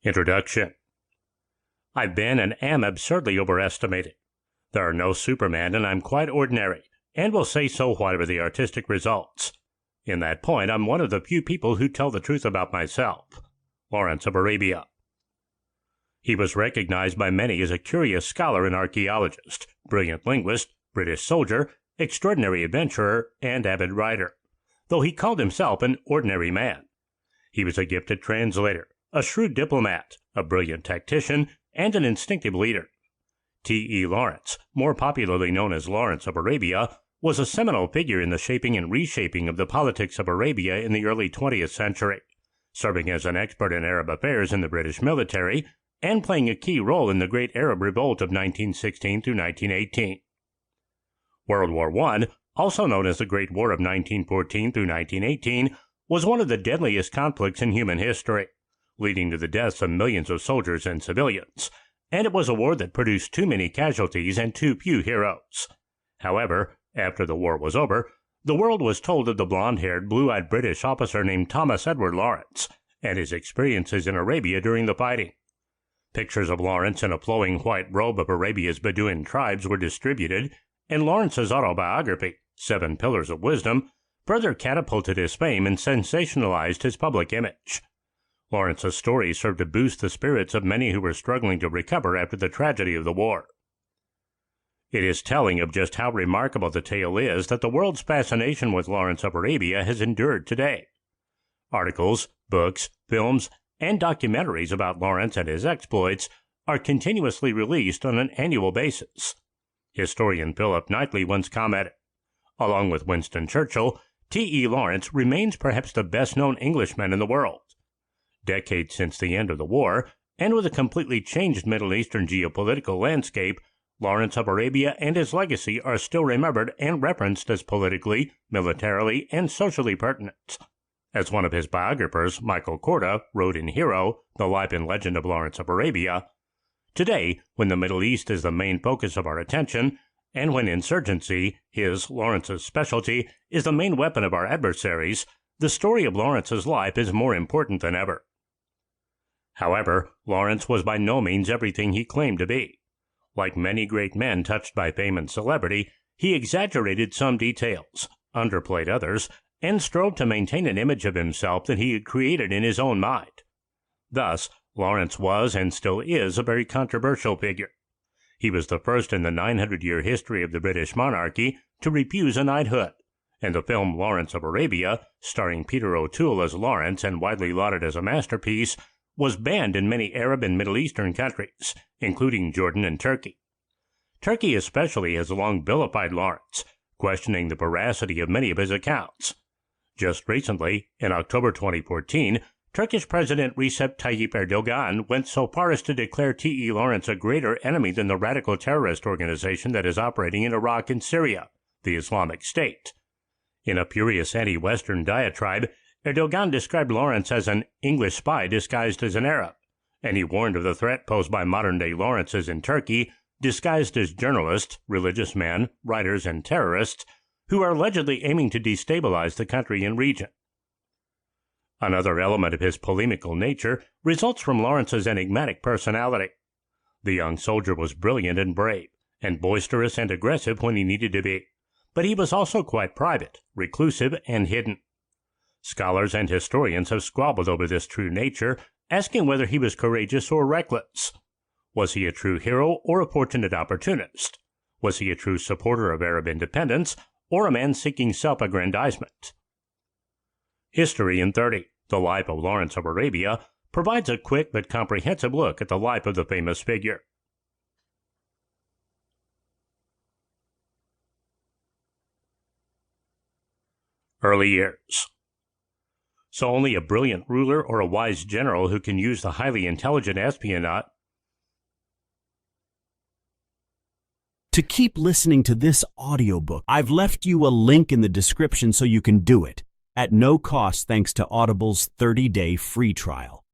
Introduction. I've been and am absurdly overestimated. There are no Superman, and I'm quite ordinary, and will say so whatever the artistic results. In that point, I'm one of the few people who tell the truth about myself. Lawrence of Arabia. He was recognized by many as a curious scholar and archaeologist, brilliant linguist, British soldier, extraordinary adventurer, and avid writer, though he called himself an ordinary man. He was a gifted translator, a shrewd diplomat, a brilliant tactician, and an instinctive leader. T.E. Lawrence, more popularly known as Lawrence of Arabia, was a seminal figure in the shaping and reshaping of the politics of Arabia in the early 20th century, serving as an expert in Arab affairs in the British military and playing a key role in the Great Arab Revolt of 1916 through 1918. World War I, also known as the Great War of 1914 through 1918, was one of the deadliest conflicts in human history, leading to the deaths of millions of soldiers and civilians, and it was a war that produced too many casualties and too few heroes. However, after the war was over, the world was told of the blonde-haired, blue-eyed British officer named Thomas Edward Lawrence and his experiences in Arabia during the fighting. Pictures of Lawrence in a flowing white robe of Arabia's Bedouin tribes were distributed, and Lawrence's autobiography, 7 Pillars of Wisdom, further catapulted his fame and sensationalized his public image. Lawrence's story served to boost the spirits of many who were struggling to recover after the tragedy of the war. It is telling of just how remarkable the tale is that the world's fascination with Lawrence of Arabia has endured today. Articles, books, films, and documentaries about Lawrence and his exploits are continuously released on an annual basis. Historian Philip Knightley once commented, "Along with Winston Churchill, T.E. Lawrence remains perhaps the best-known Englishman in the world." Decades since the end of the war, and with a completely changed Middle Eastern geopolitical landscape, Lawrence of Arabia and his legacy are still remembered and referenced as politically, militarily, and socially pertinent. As one of his biographers, Michael Korda, wrote in Hero, The Life and Legend of Lawrence of Arabia, "Today, when the Middle East is the main focus of our attention, and when insurgency, Lawrence's specialty, is the main weapon of our adversaries, the story of Lawrence's life is more important than ever." However, Lawrence was by no means everything he claimed to be. Like many great men touched by fame and celebrity, he exaggerated some details, underplayed others, and strove to maintain an image of himself that he had created in his own mind. Thus, Lawrence was and still is a very controversial figure. He was the first in the 900-year history of the British monarchy to refuse a knighthood, and the film Lawrence of Arabia, starring Peter O'Toole as Lawrence and widely lauded as a masterpiece, was banned in many Arab and Middle Eastern countries, including Jordan and Turkey. Turkey especially has long vilified Lawrence, questioning the veracity of many of his accounts. Just recently, in October 2014, Turkish President Recep Tayyip Erdogan went so far as to declare T.E. Lawrence a greater enemy than the radical terrorist organization that is operating in Iraq and Syria, the Islamic State. In a furious anti-Western diatribe, Erdogan described Lawrence as an English spy disguised as an Arab, and he warned of the threat posed by modern-day Lawrences in Turkey, disguised as journalists, religious men, writers, and terrorists, who are allegedly aiming to destabilize the country and region. Another element of his polemical nature results from Lawrence's enigmatic personality. The young soldier was brilliant and brave, and boisterous and aggressive when he needed to be, but he was also quite private, reclusive, and hidden. Scholars and historians have squabbled over this true nature, asking whether he was courageous or reckless. Was he a true hero or a fortunate opportunist? Was he a true supporter of Arab independence, or a man seeking self-aggrandizement? History in 30, The Life of Lawrence of Arabia, provides a quick but comprehensive look at the life of the famous figure. Early years. So only a brilliant ruler or a wise general who can use the highly intelligent espionage. To keep listening to this audiobook, I've left you a link in the description so you can do it, at no cost thanks to Audible's 30-day free trial.